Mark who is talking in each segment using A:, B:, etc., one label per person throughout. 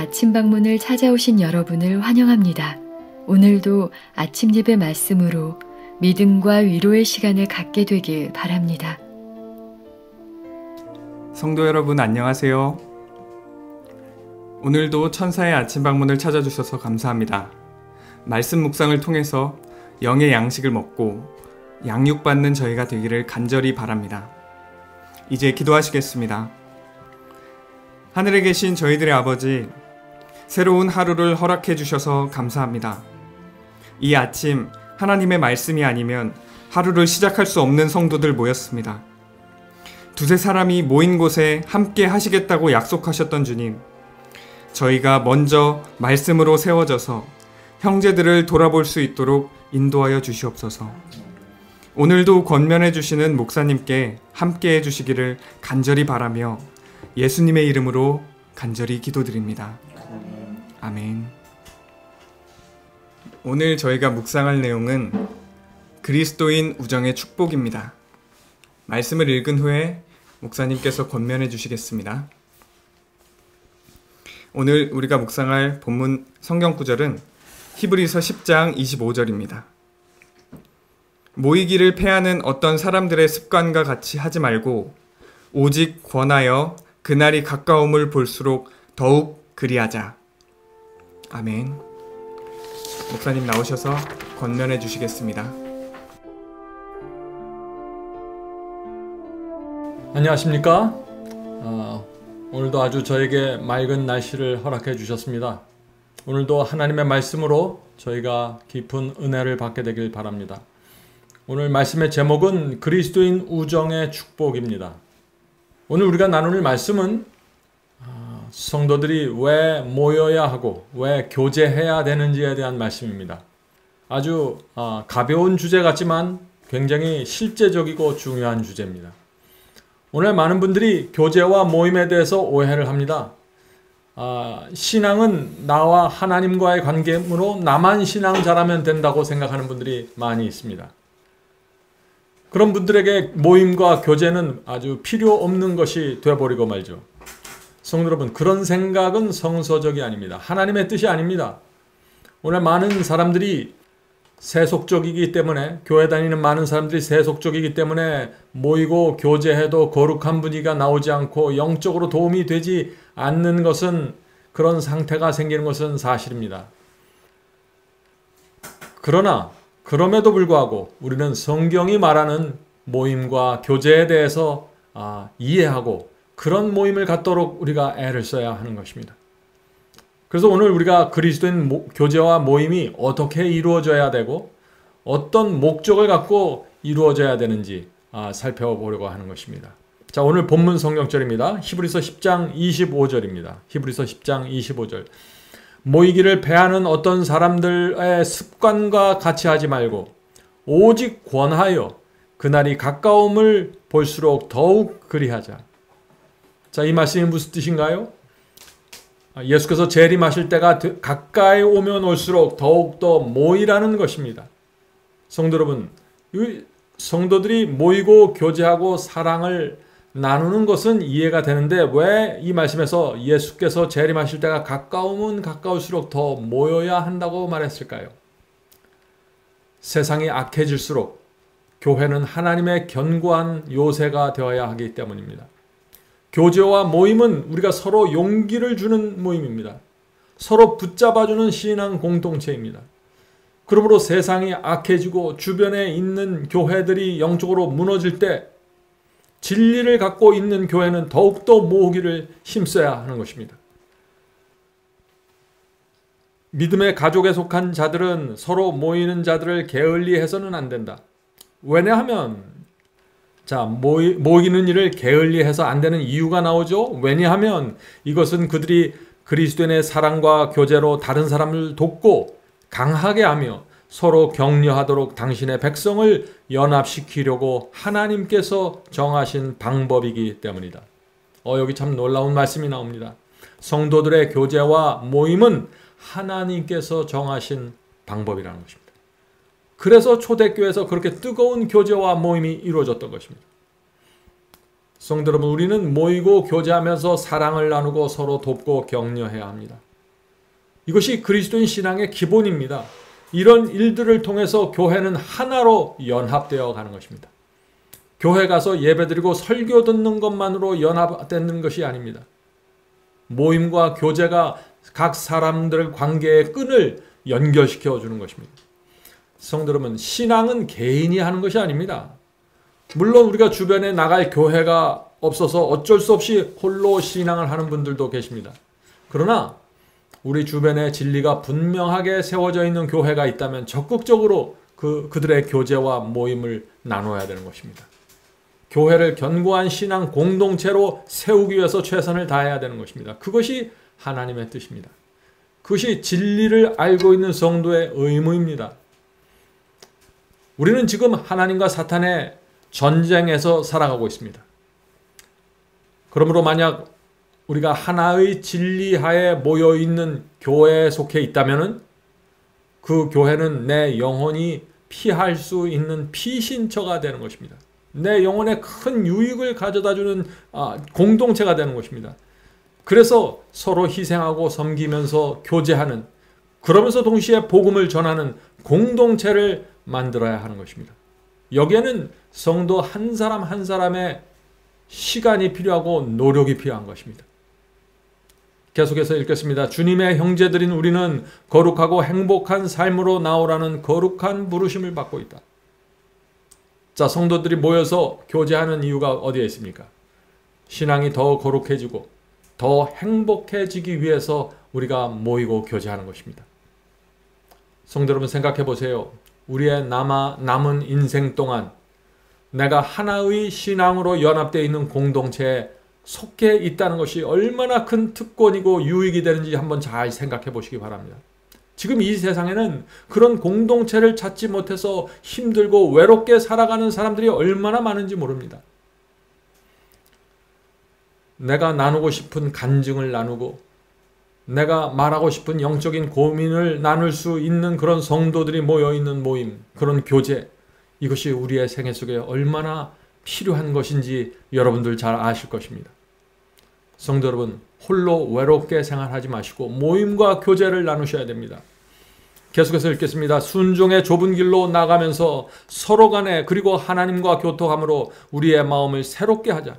A: 아침 방문을 찾아오신 여러분을 환영합니다. 오늘도 아침 예배 말씀으로 믿음과 위로의 시간을 갖게 되길 바랍니다.
B: 성도 여러분 안녕하세요. 오늘도 천사의 아침 방문을 찾아주셔서 감사합니다. 말씀 묵상을 통해서 영의 양식을 먹고 양육받는 저희가 되기를 간절히 바랍니다. 이제 기도하시겠습니다. 하늘에 계신 저희들의 아버지, 새로운 하루를 허락해 주셔서 감사합니다. 이 아침 하나님의 말씀이 아니면 하루를 시작할 수 없는 성도들 모였습니다. 두세 사람이 모인 곳에 함께 하시겠다고 약속하셨던 주님, 저희가 먼저 말씀으로 세워져서 형제들을 돌아볼 수 있도록 인도하여 주시옵소서. 오늘도 권면해 주시는 목사님께 함께 해 주시기를 간절히 바라며 예수님의 이름으로 간절히 기도드립니다. 아멘. 오늘 저희가 묵상할 내용은 그리스도인 우정의 축복입니다. 말씀을 읽은 후에 목사님께서 권면해 주시겠습니다. 오늘 우리가 묵상할 본문 성경 구절은 히브리서 10장 25절입니다. 모이기를 패하는 어떤 사람들의 습관과 같이 하지 말고 오직 권하여 그날이 가까움을 볼수록 더욱 그리하자. 아멘. 목사님 나오셔서 권면해 주시겠습니다.
C: 안녕하십니까? 오늘도 아주 저에게 맑은 날씨를 허락해 주셨습니다. 오늘도 하나님의 말씀으로 저희가 깊은 은혜를 받게 되길 바랍니다. 오늘 말씀의 제목은 그리스도인 우정의 축복입니다. 오늘 우리가 나눌 말씀은 성도들이 왜 모여야 하고 왜 교제해야 되는지에 대한 말씀입니다. 아주 가벼운 주제 같지만 굉장히 실제적이고 중요한 주제입니다. 오늘 많은 분들이 교제와 모임에 대해서 오해를 합니다. 신앙은 나와 하나님과의 관계이므로 나만 신앙 잘하면 된다고 생각하는 분들이 많이 있습니다. 그런 분들에게 모임과 교제는 아주 필요 없는 것이 되어버리고 말죠. 성도 여러분, 그런 생각은 성서적이 아닙니다. 하나님의 뜻이 아닙니다. 오늘 많은 사람들이 세속적이기 때문에, 교회 다니는 많은 사람들이 세속적이기 때문에 모이고 교제해도 거룩한 분위기가 나오지 않고 영적으로 도움이 되지 않는 것은, 그런 상태가 생기는 것은 사실입니다. 그러나 그럼에도 불구하고 우리는 성경이 말하는 모임과 교제에 대해서 이해하고 그런 모임을 갖도록 우리가 애를 써야 하는 것입니다. 그래서 오늘 우리가 그리스도인 교제와 모임이 어떻게 이루어져야 되고 어떤 목적을 갖고 이루어져야 되는지 살펴보려고 하는 것입니다. 자, 오늘 본문 성경절입니다. 히브리서 10장 25절입니다. 히브리서 10장 25절. 모이기를 패하는 어떤 사람들의 습관과 같이 하지 말고 오직 권하여 그날이 가까움을 볼수록 더욱 그리하자. 자, 이 말씀이 무슨 뜻인가요? 예수께서 재림하실 때가 가까이 오면 올수록 더욱더 모이라는 것입니다. 성도 여러분, 성도들이 모이고 교제하고 사랑을 나누는 것은 이해가 되는데 왜 이 말씀에서 예수께서 재림하실 때가 가까우면 가까울수록 더 모여야 한다고 말했을까요? 세상이 악해질수록 교회는 하나님의 견고한 요새가 되어야 하기 때문입니다. 교제와 모임은 우리가 서로 용기를 주는 모임입니다. 서로 붙잡아주는 신앙 공동체입니다. 그러므로 세상이 악해지고 주변에 있는 교회들이 영적으로 무너질 때 진리를 갖고 있는 교회는 더욱더 모으기를 힘써야 하는 것입니다. 믿음의 가족에 속한 자들은 서로 모이는 자들을 게을리해서는 안 된다. 왜냐하면 모이는 일을 게을리해서 안 되는 이유가 나오죠. 왜냐하면 이것은 그들이 그리스도인의 사랑과 교제로 다른 사람을 돕고 강하게 하며 서로 격려하도록 당신의 백성을 연합시키려고 하나님께서 정하신 방법이기 때문이다. 여기 참 놀라운 말씀이 나옵니다. 성도들의 교제와 모임은 하나님께서 정하신 방법이라는 것입니다. 그래서 초대교회에서 그렇게 뜨거운 교제와 모임이 이루어졌던 것입니다. 성도 여러분, 우리는 모이고 교제하면서 사랑을 나누고 서로 돕고 격려해야 합니다. 이것이 그리스도인 신앙의 기본입니다. 이런 일들을 통해서 교회는 하나로 연합되어 가는 것입니다. 교회 가서 예배드리고 설교 듣는 것만으로 연합되는 것이 아닙니다. 모임과 교제가 각 사람들의 관계의 끈을 연결시켜 주는 것입니다. 성도 여러분, 신앙은 개인이 하는 것이 아닙니다. 물론 우리가 주변에 나갈 교회가 없어서 어쩔 수 없이 홀로 신앙을 하는 분들도 계십니다. 그러나 우리 주변에 진리가 분명하게 세워져 있는 교회가 있다면 적극적으로 그들의 교제와 모임을 나눠야 되는 것입니다. 교회를 견고한 신앙 공동체로 세우기 위해서 최선을 다해야 되는 것입니다. 그것이 하나님의 뜻입니다. 그것이 진리를 알고 있는 성도의 의무입니다. 우리는 지금 하나님과 사탄의 전쟁에서 살아가고 있습니다. 그러므로 만약 우리가 하나의 진리하에 모여있는 교회에 속해 있다면 그 교회는 내 영혼이 피할 수 있는 피신처가 되는 것입니다. 내 영혼에 큰 유익을 가져다주는 공동체가 되는 것입니다. 그래서 서로 희생하고 섬기면서 교제하는, 그러면서 동시에 복음을 전하는 공동체를 만들어야 하는 것입니다. 여기에는 성도 한 사람 한 사람의 시간이 필요하고 노력이 필요한 것입니다. 계속해서 읽겠습니다. 주님의 형제들인 우리는 거룩하고 행복한 삶으로 나오라는 거룩한 부르심을 받고 있다. 자, 성도들이 모여서 교제하는 이유가 어디에 있습니까? 신앙이 더 거룩해지고 더 행복해지기 위해서 우리가 모이고 교제하는 것입니다. 성도 여러분, 생각해 보세요. 우리의 남은 인생 동안 내가 하나의 신앙으로 연합되어 있는 공동체에 속해 있다는 것이 얼마나 큰 특권이고 유익이 되는지 한번 잘 생각해 보시기 바랍니다. 지금 이 세상에는 그런 공동체를 찾지 못해서 힘들고 외롭게 살아가는 사람들이 얼마나 많은지 모릅니다. 내가 나누고 싶은 간증을 나누고 내가 말하고 싶은 영적인 고민을 나눌 수 있는 그런 성도들이 모여있는 모임, 그런 교제, 이것이 우리의 생애 속에 얼마나 필요한 것인지 여러분들 잘 아실 것입니다. 성도 여러분, 홀로 외롭게 생활하지 마시고 모임과 교제를 나누셔야 됩니다. 계속해서 읽겠습니다. 순종의 좁은 길로 나가면서 서로 간에 그리고 하나님과 교통함으로 우리의 마음을 새롭게 하자.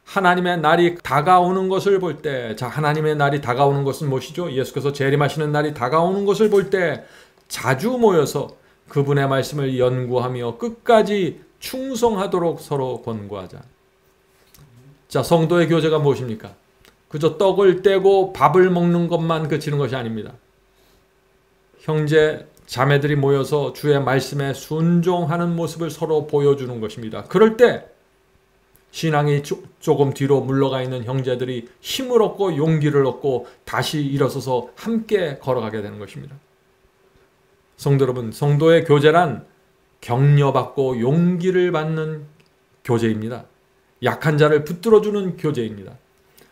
C: 하나님의 날이 다가오는 것을 볼 때, 자, 하나님의 날이 다가오는 것은 무엇이죠? 예수께서 재림하시는 날이 다가오는 것을 볼 때 자주 모여서 그분의 말씀을 연구하며 끝까지 충성하도록 서로 권고하자. 자, 성도의 교제가 무엇입니까? 그저 떡을 떼고 밥을 먹는 것만 그치는 것이 아닙니다. 형제, 자매들이 모여서 주의 말씀에 순종하는 모습을 서로 보여주는 것입니다. 그럴 때 신앙이 조금 뒤로 물러가 있는 형제들이 힘을 얻고 용기를 얻고 다시 일어서서 함께 걸어가게 되는 것입니다. 성도 여러분, 성도의 교제란 격려받고 용기를 받는 교제입니다. 약한 자를 붙들어주는 교제입니다.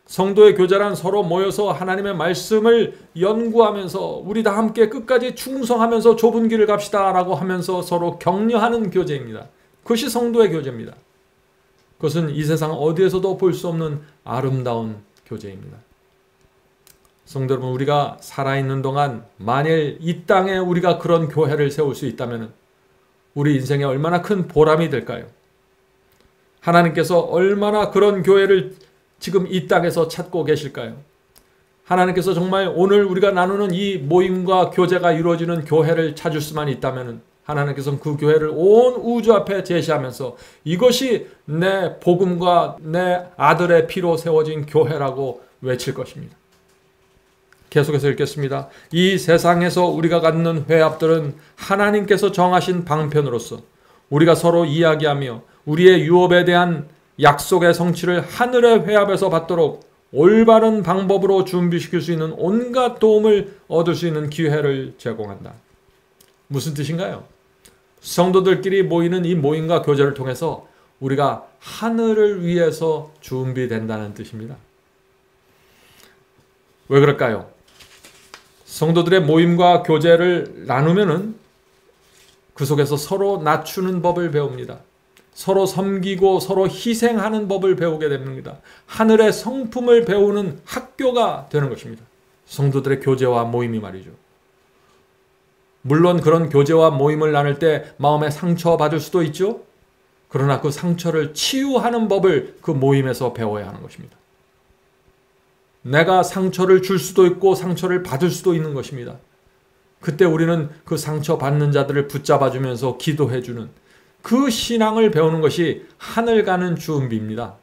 C: 성도의 교제란 서로 모여서 하나님의 말씀을 연구하면서 우리 다 함께 끝까지 충성하면서 좁은 길을 갑시다 라고 하면서 서로 격려하는 교제입니다. 그것이 성도의 교제입니다. 그것은 이 세상 어디에서도 볼 수 없는 아름다운 교제입니다. 성도 여러분, 우리가 살아있는 동안 만일 이 땅에 우리가 그런 교회를 세울 수 있다면 우리 인생에 얼마나 큰 보람이 될까요? 하나님께서 얼마나 그런 교회를 지금 이 땅에서 찾고 계실까요? 하나님께서 정말 오늘 우리가 나누는 이 모임과 교제가 이루어지는 교회를 찾을 수만 있다면 하나님께서는 그 교회를 온 우주 앞에 제시하면서 이것이 내 복음과 내 아들의 피로 세워진 교회라고 외칠 것입니다. 계속해서 읽겠습니다. 이 세상에서 우리가 갖는 회합들은 하나님께서 정하신 방편으로서 우리가 서로 이야기하며 우리의 유업에 대한 약속의 성취를 하늘의 회합에서 받도록 올바른 방법으로 준비시킬 수 있는 온갖 도움을 얻을 수 있는 기회를 제공한다. 무슨 뜻인가요? 성도들끼리 모이는 이 모임과 교제를 통해서 우리가 하늘을 위해서 준비된다는 뜻입니다. 왜 그럴까요? 성도들의 모임과 교제를 나누면은 그 속에서 서로 낮추는 법을 배웁니다. 서로 섬기고 서로 희생하는 법을 배우게 됩니다. 하늘의 성품을 배우는 학교가 되는 것입니다. 성도들의 교제와 모임이 말이죠. 물론 그런 교제와 모임을 나눌 때 마음에 상처받을 수도 있죠. 그러나 그 상처를 치유하는 법을 그 모임에서 배워야 하는 것입니다. 내가 상처를 줄 수도 있고 상처를 받을 수도 있는 것입니다. 그때 우리는 그 상처받는 자들을 붙잡아주면서 기도해주는 그 신앙을 배우는 것이 하늘 가는 준비입니다.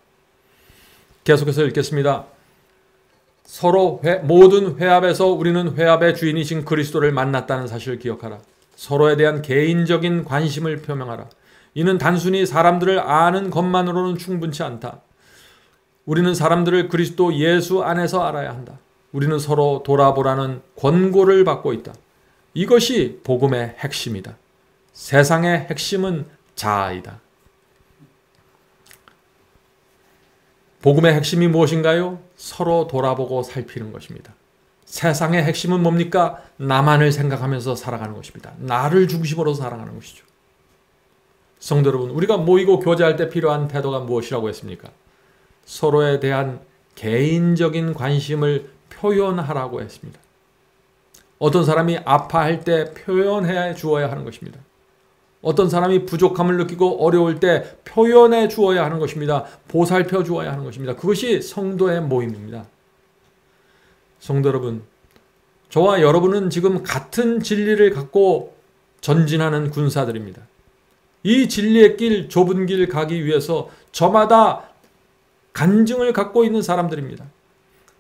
C: 계속해서 읽겠습니다. 서로 모든 회합에서 우리는 회합의 주인이신 그리스도를 만났다는 사실을 기억하라. 서로에 대한 개인적인 관심을 표명하라. 이는 단순히 사람들을 아는 것만으로는 충분치 않다. 우리는 사람들을 그리스도 예수 안에서 알아야 한다. 우리는 서로 돌아보라는 권고를 받고 있다. 이것이 복음의 핵심이다. 세상의 핵심은 자아이다. 복음의 핵심이 무엇인가요? 서로 돌아보고 살피는 것입니다. 세상의 핵심은 뭡니까? 나만을 생각하면서 살아가는 것입니다. 나를 중심으로 살아가는 것이죠. 성도 여러분, 우리가 모이고 교제할 때 필요한 태도가 무엇이라고 했습니까? 서로에 대한 개인적인 관심을 표현하라고 했습니다. 어떤 사람이 아파할 때 표현해 주어야 하는 것입니다. 어떤 사람이 부족함을 느끼고 어려울 때 표현해 주어야 하는 것입니다. 보살펴 주어야 하는 것입니다. 그것이 성도의 모임입니다. 성도 여러분, 저와 여러분은 지금 같은 진리를 갖고 전진하는 군사들입니다. 이 진리의 길, 좁은 길 가기 위해서 저마다 간증을 갖고 있는 사람들입니다.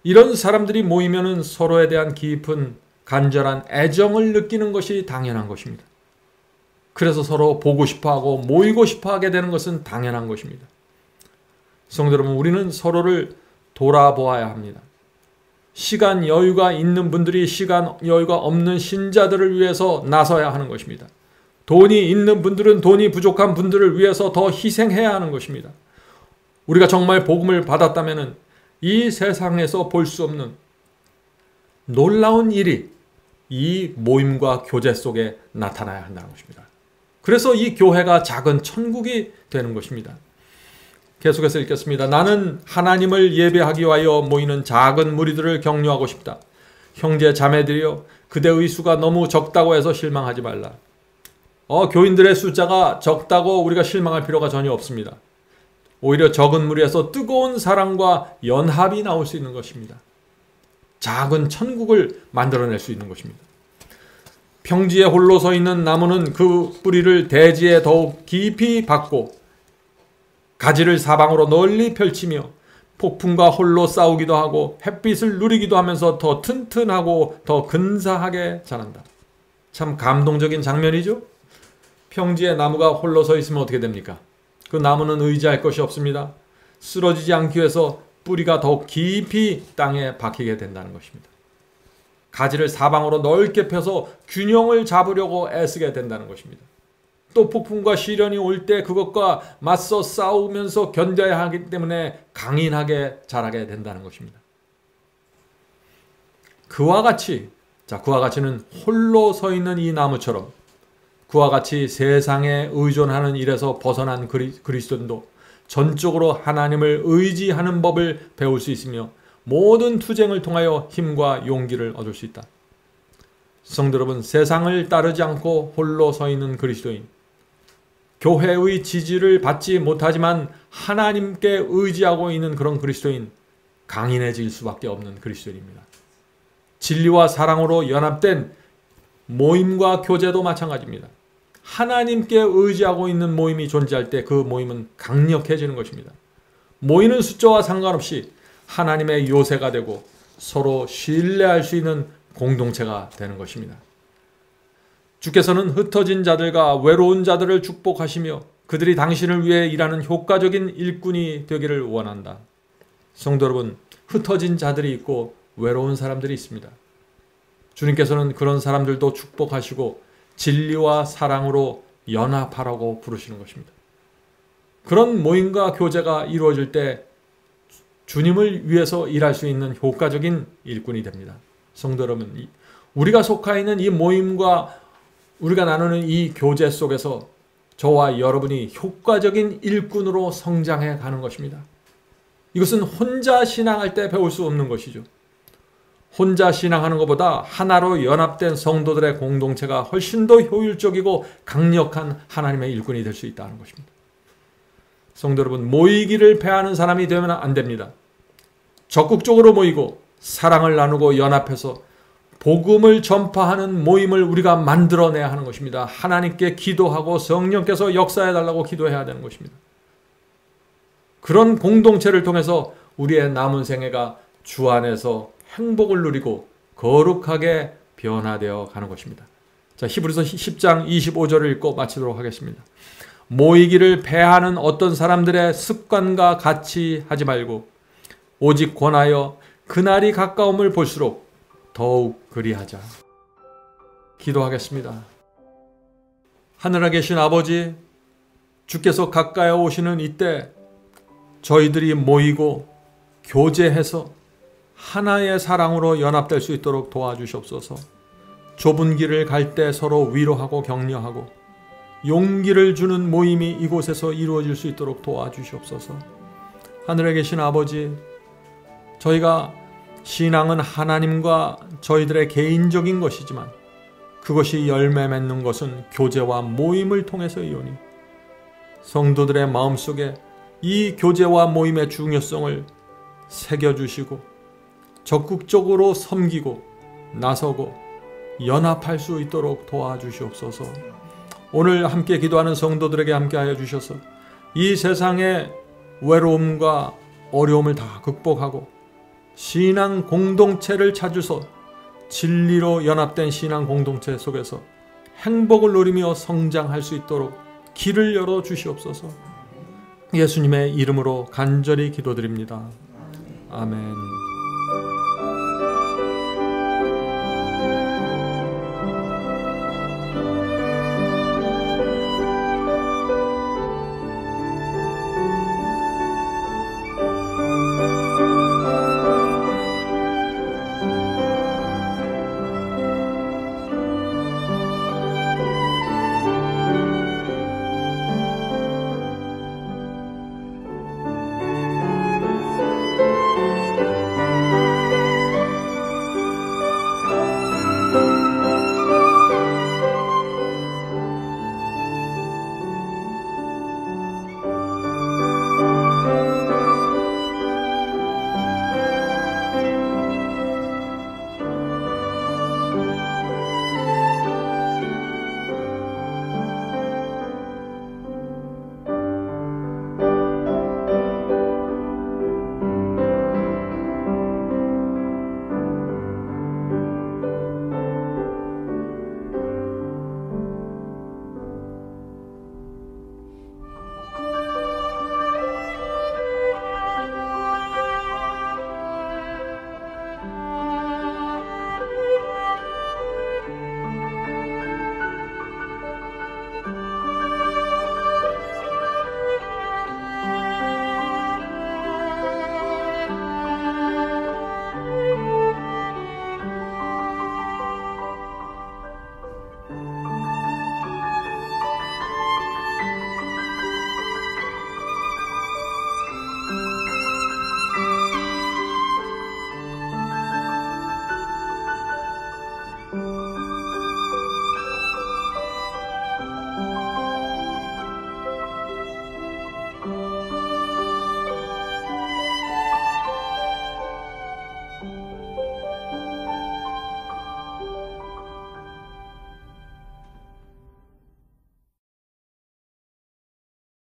C: 이런 사람들이 모이면은 서로에 대한 깊은 간절한 애정을 느끼는 것이 당연한 것입니다. 그래서 서로 보고 싶어하고 모이고 싶어하게 되는 것은 당연한 것입니다. 성도 여러분, 우리는 서로를 돌아보아야 합니다. 시간 여유가 있는 분들이 시간 여유가 없는 신자들을 위해서 나서야 하는 것입니다. 돈이 있는 분들은 돈이 부족한 분들을 위해서 더 희생해야 하는 것입니다. 우리가 정말 복음을 받았다면 이 세상에서 볼 수 없는 놀라운 일이 이 모임과 교제 속에 나타나야 한다는 것입니다. 그래서 이 교회가 작은 천국이 되는 것입니다. 계속해서 읽겠습니다. 나는 하나님을 예배하기 위하여 모이는 작은 무리들을 격려하고 싶다. 형제 자매들이여, 그대의 수가 너무 적다고 해서 실망하지 말라. 교인들의 숫자가 적다고 우리가 실망할 필요가 전혀 없습니다. 오히려 적은 무리에서 뜨거운 사랑과 연합이 나올 수 있는 것입니다. 작은 천국을 만들어낼 수 있는 것입니다. 평지에 홀로 서 있는 나무는 그 뿌리를 대지에 더욱 깊이 박고 가지를 사방으로 널리 펼치며 폭풍과 홀로 싸우기도 하고 햇빛을 누리기도 하면서 더 튼튼하고 더 근사하게 자란다. 참 감동적인 장면이죠? 평지에 나무가 홀로 서 있으면 어떻게 됩니까? 그 나무는 의지할 것이 없습니다. 쓰러지지 않기 위해서 뿌리가 더욱 깊이 땅에 박히게 된다는 것입니다. 가지를 사방으로 넓게 펴서 균형을 잡으려고 애쓰게 된다는 것입니다. 또 폭풍과 시련이 올 때 그것과 맞서 싸우면서 견뎌야 하기 때문에 강인하게 자라게 된다는 것입니다. 그와 같이는 홀로 서 있는 이 나무처럼 그와 같이 세상에 의존하는 일에서 벗어난 그리스도인도 전적으로 하나님을 의지하는 법을 배울 수 있으며 모든 투쟁을 통하여 힘과 용기를 얻을 수 있다. 성도 여러분, 세상을 따르지 않고 홀로 서 있는 그리스도인, 교회의 지지를 받지 못하지만 하나님께 의지하고 있는 그런 그리스도인, 강인해질 수밖에 없는 그리스도인입니다. 진리와 사랑으로 연합된 모임과 교제도 마찬가지입니다. 하나님께 의지하고 있는 모임이 존재할 때 그 모임은 강력해지는 것입니다. 모이는 숫자와 상관없이 하나님의 요새가 되고 서로 신뢰할 수 있는 공동체가 되는 것입니다. 주께서는 흩어진 자들과 외로운 자들을 축복하시며 그들이 당신을 위해 일하는 효과적인 일꾼이 되기를 원한다. 성도 여러분, 흩어진 자들이 있고 외로운 사람들이 있습니다. 주님께서는 그런 사람들도 축복하시고 진리와 사랑으로 연합하라고 부르시는 것입니다. 그런 모임과 교제가 이루어질 때 주님을 위해서 일할 수 있는 효과적인 일꾼이 됩니다. 성도 여러분, 우리가 속하 있는 이 모임과 우리가 나누는 이 교제 속에서 저와 여러분이 효과적인 일꾼으로 성장해 가는 것입니다. 이것은 혼자 신앙할 때 배울 수 없는 것이죠. 혼자 신앙하는 것보다 하나로 연합된 성도들의 공동체가 훨씬 더 효율적이고 강력한 하나님의 일꾼이 될 수 있다는 것입니다. 성도 여러분, 모이기를 패하는 사람이 되면 안 됩니다. 적극적으로 모이고 사랑을 나누고 연합해서 복음을 전파하는 모임을 우리가 만들어내야 하는 것입니다. 하나님께 기도하고 성령께서 역사해달라고 기도해야 되는 것입니다. 그런 공동체를 통해서 우리의 남은 생애가 주 안에서 행복을 누리고 거룩하게 변화되어 가는 것입니다. 자, 히브리서 10장 25절을 읽고 마치도록 하겠습니다. 모이기를 패하는 어떤 사람들의 습관과 같이 하지 말고 오직 권하여 그날이 가까움을 볼수록 더욱 그리하자. 기도하겠습니다. 하늘에 계신 아버지, 주께서 가까이 오시는 이때 저희들이 모이고 교제해서 하나의 사랑으로 연합될 수 있도록 도와주시옵소서. 좁은 길을 갈 때 서로 위로하고 격려하고 용기를 주는 모임이 이곳에서 이루어질 수 있도록 도와주시옵소서. 하늘에 계신 아버지, 저희가 신앙은 하나님과 저희들의 개인적인 것이지만 그것이 열매 맺는 것은 교제와 모임을 통해서이오니 성도들의 마음속에 이 교제와 모임의 중요성을 새겨주시고 적극적으로 섬기고 나서고 연합할 수 있도록 도와주시옵소서. 오늘 함께 기도하는 성도들에게 함께하여 주셔서 이 세상의 외로움과 어려움을 다 극복하고 신앙 공동체를 찾으서 진리로 연합된 신앙 공동체 속에서 행복을 누리며 성장할 수 있도록 길을 열어 주시옵소서. 예수님의 이름으로 간절히 기도드립니다. 아멘.